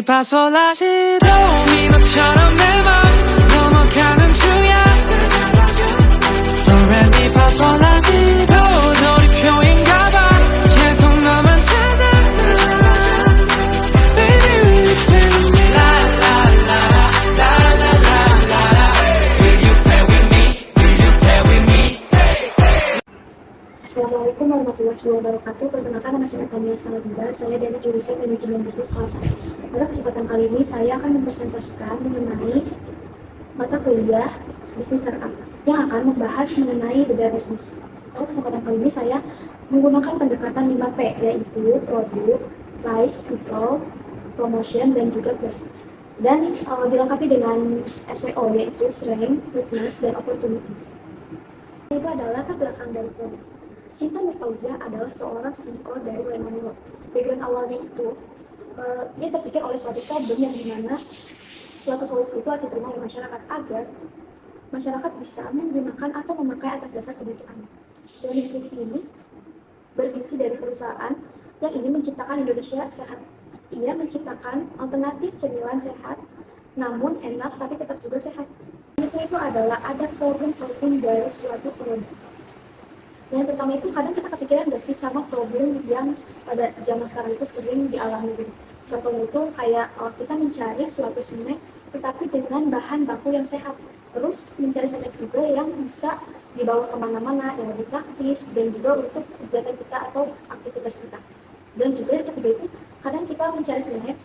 파 솔 라 시 도 미너처럼 내 맘 넘어가는 중이야 도레미파 솔 라 시 도 돌이표인가 봐 계속 너만 찾아 Baby will you play with me La la la la la la la la Will you play with me Will you play with me Assalamualaikum warahmatullahi wabarakatuh. Perkenalkan, nama saya Tania Salabida. Saya dari jurusan Manajemen Bisnis kelas 1. Pada kesempatan kali ini saya akan mempresentasikan mengenai mata kuliah bisnis startup yang akan membahas mengenai bedah bisnis. Pada kesempatan kali ini saya menggunakan pendekatan 5P, yaitu produk, price, people, promotion, dan juga place. Dan dilengkapi dengan SWO, yaitu strength, weakness, dan opportunities. Itu adalah latar belakang dari produk. Sinta Nurfauzia adalah seorang CEO dari Lemonilo. Background awalnya itu, dia terpikir oleh suatu problem yang dimana suatu solusi itu harus diterima oleh masyarakat agar masyarakat bisa menggunakan atau memakai atas dasar kebutuhan. Dan ini bervisi dari perusahaan yang ingin menciptakan Indonesia sehat. Ia menciptakan alternatif cemilan sehat, namun enak tapi tetap juga sehat. Itu adalah ada problem solving dari suatu produk. Yang pertama itu kadang kita kepikiran gak sih sama problem yang pada zaman sekarang itu sering dialami gitu. Contohnya itu kayak kita mencari suatu snack tetapi dengan bahan baku yang sehat. Terus mencari snack juga yang bisa dibawa kemana-mana, yang lebih praktis dan juga untuk kegiatan kita atau aktivitas kita. Dan juga yang ketiga itu kadang kita mencari snack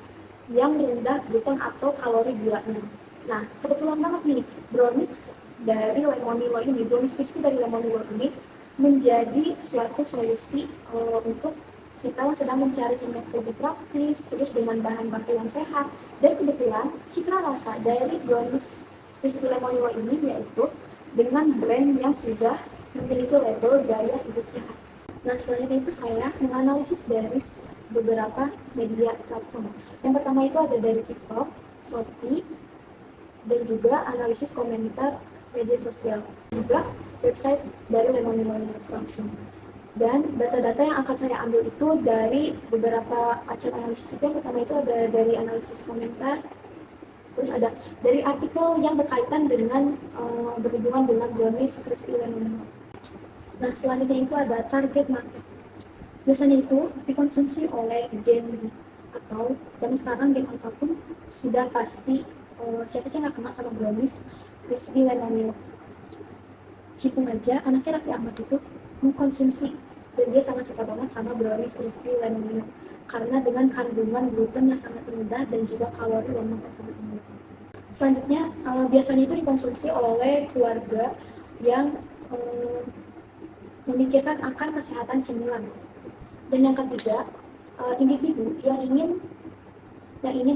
yang rendah gluten atau kalori gulanya. Nah, kebetulan banget nih brownies dari Lemonilo ini, brownies crispy dari Lemonilo ini menjadi suatu solusi untuk kita yang sedang mencari snack lebih praktis, terus dengan bahan baku yang sehat. Dan kebetulan citra rasa dari brownies crispy Lemonilo ini yaitu dengan brand yang sudah memiliki label gaya hidup sehat. Nah, selanjutnya itu saya menganalisis dari beberapa media platform. Yang pertama itu ada dari TikTok, Shopee, dan juga analisis komentar media sosial, juga website dari Lemonilo langsung. Dan data-data yang akan saya ambil itu dari beberapa macam analisis itu. Yang pertama itu ada dari analisis komentar, terus ada dari artikel yang berkaitan dengan berhubungan dengan brownies crispy Lemonilo. Nah, selanjutnya itu ada target market. Biasanya itu dikonsumsi oleh Gen Z atau zaman sekarang gen apapun sudah pasti siapa sih nggak kenal sama brownies crispy Lemonilo. Cipung aja anaknya Raffi Ahmad itu mengkonsumsi dan dia sangat suka banget sama brownies crispy Lemonilo karena dengan kandungan gluten yang sangat rendah dan juga kalori lemak yang sangat rendah. Selanjutnya biasanya itu dikonsumsi oleh keluarga yang memikirkan akan kesehatan cemilan. Dan yang ketiga, individu yang ingin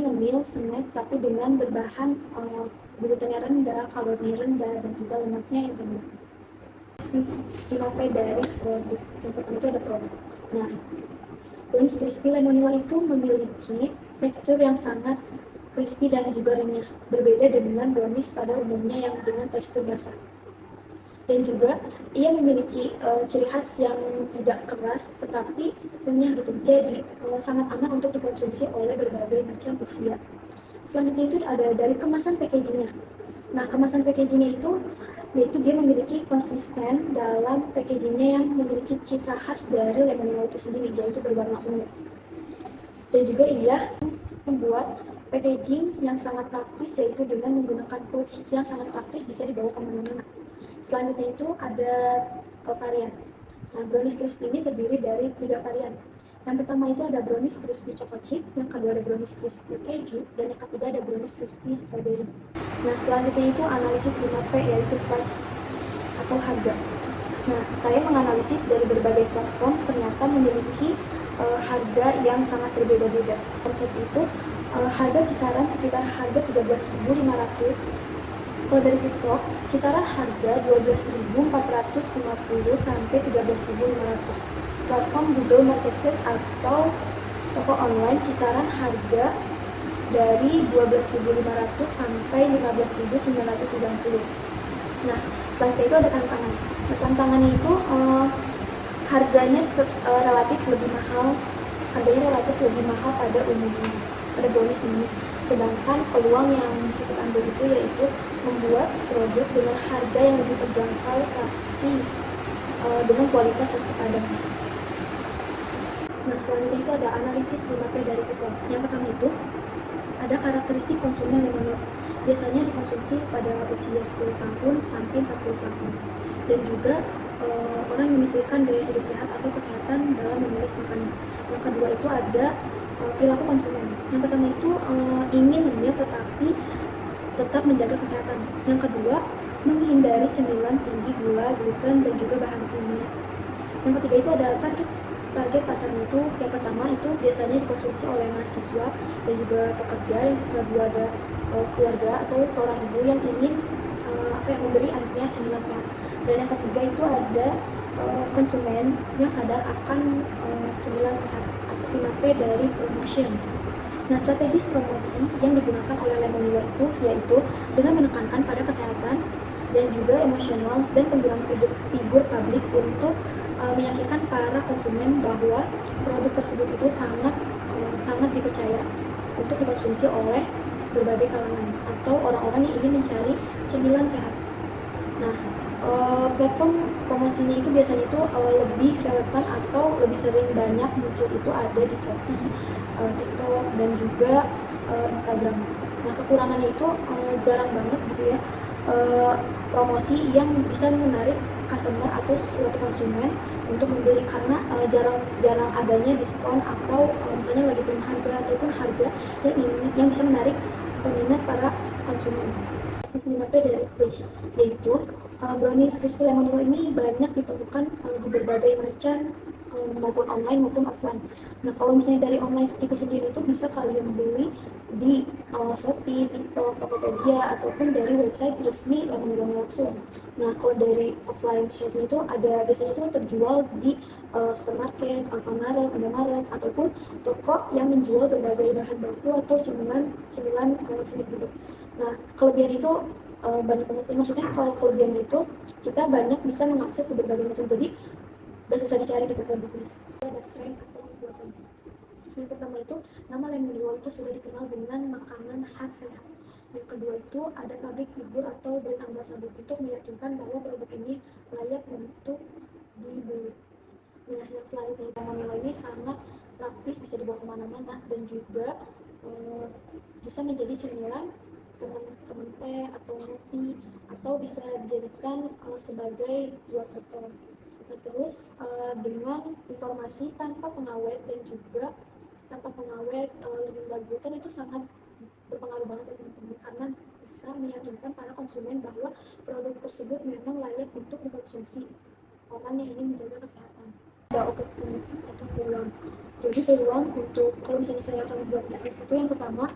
ngemil snack tapi dengan berbahan glutennya rendah, kalorinya rendah, dan juga lemaknya yang rendah. 5P dari produk. Yang pertama itu ada produk. Nah, brownies crispy Lemonilo itu memiliki tekstur yang sangat crispy dan juga renyah, berbeda dengan brownies pada umumnya yang dengan tekstur basah. Dan juga ia memiliki ciri khas yang tidak keras tetapi renyah gitu, jadi sangat aman untuk dikonsumsi oleh berbagai macam usia. Selanjutnya itu ada dari kemasan packagingnya. Nah, kemasan packagingnya itu yaitu dia memiliki konsisten dalam packagingnya yang memiliki citra khas dari Lemonilo itu sendiri, yaitu berwarna ungu. Dan juga ia membuat packaging yang sangat praktis, yaitu dengan menggunakan pouch yang sangat praktis bisa dibawa kemana-mana. Selanjutnya itu ada varian. Nah, brownies crispy ini terdiri dari 3 varian. Yang pertama itu ada brownies crispy choco chip, yang kedua ada brownies crispy keju, dan yang ketiga ada brownies crispy strawberry. Nah, selanjutnya itu analisis 5P, yaitu price atau harga. Nah, saya menganalisis dari berbagai platform ternyata memiliki harga yang sangat berbeda-beda. Konsep itu harga kisaran sekitar harga 13.500. Kalau dari TikTok, kisaran harga 12.450 sampai 13.500. Platform Google Marketplace atau toko online kisaran harga dari 12.500 sampai 15.990. Nah, selanjutnya itu ada tantangan. Nah, tantangannya itu harganya relatif lebih mahal pada umumnya. pada brownies ini. Sedangkan peluang yang bisa kita ambil itu yaitu membuat produk dengan harga yang lebih terjangkau tapi dengan kualitas yang sepadan. Nah, selanjutnya itu ada analisis 5P dari People. Yang pertama itu ada karakteristik konsumen lemonade. Biasanya dikonsumsi pada usia 10 tahun sampai 40 tahun. Dan juga orang yang memikirkan gaya hidup sehat atau kesehatan dalam memilih makanan. Yang kedua itu ada perilaku konsumen. Yang pertama itu ingin memilih tetapi tetap menjaga kesehatan. Yang kedua, menghindari cemilan tinggi gula, gluten, dan juga bahan kimia. Yang ketiga itu ada target pasarnya itu. Yang pertama itu biasanya dikonsumsi oleh mahasiswa dan juga pekerja. Yang kedua ada keluarga atau seorang ibu yang ingin memberi anaknya cemilan sehat. Dan yang ketiga itu ada konsumen yang sadar akan cemilan sehat. Atas 5P dari promotion. Nah, strategis promosi yang digunakan oleh Lemonilo itu yaitu dengan menekankan pada kesehatan dan juga emosional dan penggunaan figur publik untuk meyakinkan para konsumen bahwa produk tersebut itu sangat dipercaya untuk dikonsumsi oleh berbagai kalangan atau orang-orang yang ingin mencari cemilan sehat. Nah, platform promosinya itu biasanya itu lebih relevan atau lebih sering banyak muncul itu ada di Shopee, TikTok, dan juga Instagram. Nah, kekurangannya itu jarang banget gitu ya, promosi yang bisa menarik customer atau suatu konsumen untuk membeli karena jarang adanya diskon atau misalnya lagi turun harga ataupun harga yang bisa menarik peminat para konsumen. Bisnis 5P dari Wish, yaitu brownies crispy lemonilo ini banyak ditemukan di berbagai macam maupun online maupun offline. Nah, kalau misalnya dari online itu sendiri itu bisa kalian beli di Shopee, TikTok, Tokopedia, ataupun dari website resmi Lemonilo langsung. Nah, kalau dari offline shopnya itu ada biasanya itu terjual di supermarket, Alfamart, Indomaret, ataupun toko yang menjual berbagai bahan baku atau cemilan sedikit gitu. Nah, kelebihan itu banyak banget ya. Maksudnya kalau kelebihan itu kita banyak bisa mengakses ke berbagai macam, jadi gak susah dicari gitu produknya. Ada strain atau buatan. Yang pertama itu nama Lemonilo itu sudah dikenal dengan makanan khas sehat. Yang kedua itu ada public figure atau brand ambassador untuk meyakinkan bahwa produk ini layak untuk dibeli. Nah, yang selanjutnya Lemonilo ini sangat praktis, bisa dibawa kemana-mana dan juga bisa menjadi cemilan teman-teman teh atau roti atau bisa dijadikan sebagai buat bekal. Nah, terus dengan informasi tanpa pengawet dan juga tanpa pengawet limbah gluten itu sangat berpengaruh banget ya teman-teman, karena bisa meyakinkan para konsumen bahwa produk tersebut memang layak untuk dikonsumsi orang yang ingin menjaga kesehatan. Ada opportunity atau peluang. Jadi peluang untuk kalau misalnya saya akan membuat bisnis itu yang pertama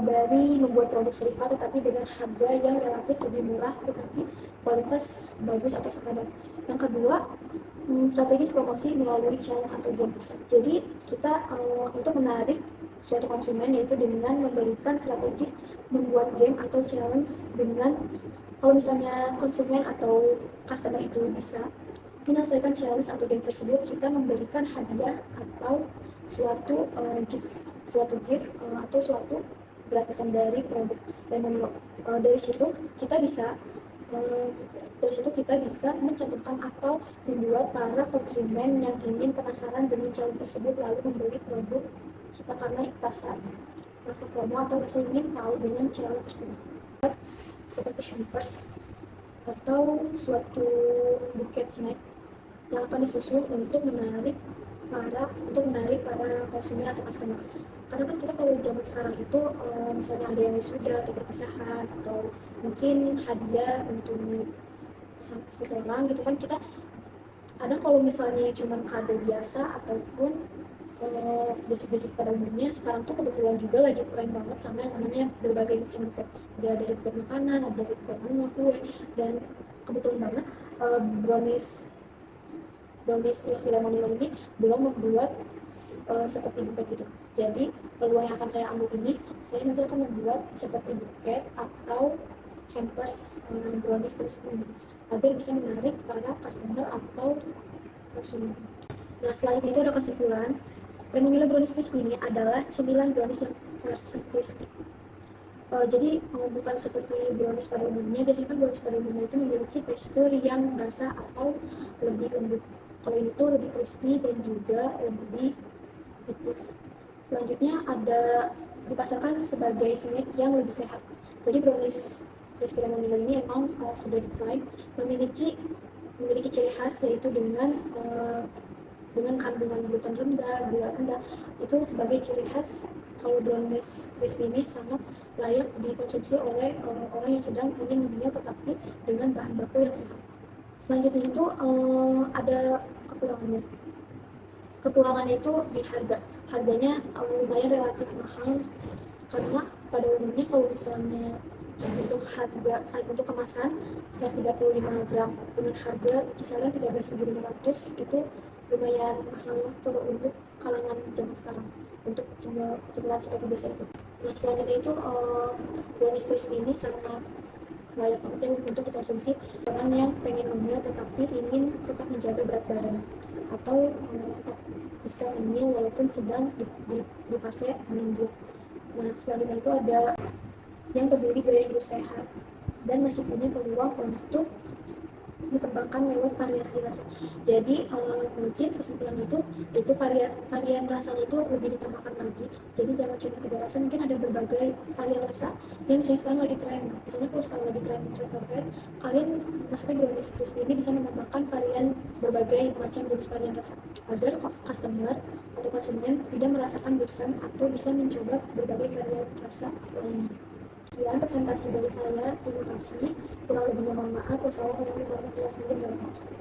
dari membuat produk serupa tetapi dengan harga yang relatif lebih murah tetapi kualitas bagus atau sekadar. Yang kedua, strategis promosi melalui challenge atau game. Jadi kita untuk menarik suatu konsumen yaitu dengan memberikan strategis membuat game atau challenge dengan kalau misalnya konsumen atau customer itu bisa menyelesaikan challenge atau game tersebut, kita memberikan hadiah atau suatu gift atau suatu gratisan dari produk Lemonilo. Dari situ kita bisa mencantumkan atau membuat para konsumen yang ingin penasaran dengan challenge tersebut lalu membeli produk kita karena rasa promo atau rasa ingin tahu dengan challenge tersebut. Seperti hampers atau suatu buket snack yang akan disusun untuk menarik para konsumen atau customer. Karena kan kita kalau zaman sekarang itu misalnya ada yang wisuda atau perpisahan atau mungkin hadiah untuk seseorang gitu kan, kita kadang kalau misalnya cuma kado biasa ataupun basic pada umumnya, sekarang tuh kebetulan juga lagi tren banget sama yang namanya berbagai macam buket. Ada dari buket makanan, ada dari buket bunga, kue, dan kebetulan banget brownies crispy lemonilo ini belum membuat seperti buket gitu. Jadi peluang yang akan saya ambil ini, saya nanti akan membuat seperti buket atau hampers brownies crispy ini agar bisa menarik para customer atau konsumen. Nah, selanjutnya itu ada kesimpulan. Lemonilo brownies crispy ini adalah cemilan brownies yang versi crispy. Jadi bukan seperti brownies pada umumnya. Biasanya kan brownies pada umumnya itu memiliki tekstur yang basah atau lebih lembut. Kalau ini tuh lebih crispy dan juga lebih tipis. Selanjutnya ada dipasarkan sebagai snack yang lebih sehat. Jadi brownies crispy lemon Milo ini emang sudah diklaim memiliki memiliki ciri khas, yaitu dengan kandungan gluten rendah, gula rendah. Itu sebagai ciri khas kalau brownies crispy ini sangat layak dikonsumsi oleh orang-orang yang sedang ingin mengemil tetapi dengan bahan baku yang sehat. Selanjutnya itu ada kekurangannya. Kekurangannya itu di harganya lumayan relatif mahal, karena pada umumnya kalau misalnya untuk kemasan sekitar 35 gram dengan harga kisaran 13.500, itu lumayan mahal kalau untuk kalangan zaman sekarang untuk cemilan seperti biasa itu. Nah, selanjutnya itu brownies crispy ini sangat layak banget ya untuk dikonsumsi orang yang pengen ngemil tetapi ingin tetap menjaga berat badan, atau tetap bisa ngemil walaupun sedang di fase meninggi. Nah, selanjutnya itu ada yang peduli gaya hidup sehat dan masih punya peluang untuk dikembangkan lewat variasi rasa. Jadi mungkin kesimpulan itu varian rasanya itu lebih ditambahkan lagi. Jadi jangan cuma 3 rasa, mungkin ada berbagai varian rasa yang misalnya sekarang lagi tren. Misalnya kalau sekarang lagi tren red velvet, kalian masukkan brownies crispy ini bisa menambahkan berbagai macam jenis varian rasa agar customer atau konsumen tidak merasakan bosan atau bisa mencoba berbagai varian rasa lainnya. Sekian presentasi dari saya, terima kasih. Kurang lebihnya mohon maaf. Wassalamualaikum warahmatullahi wabarakatuh.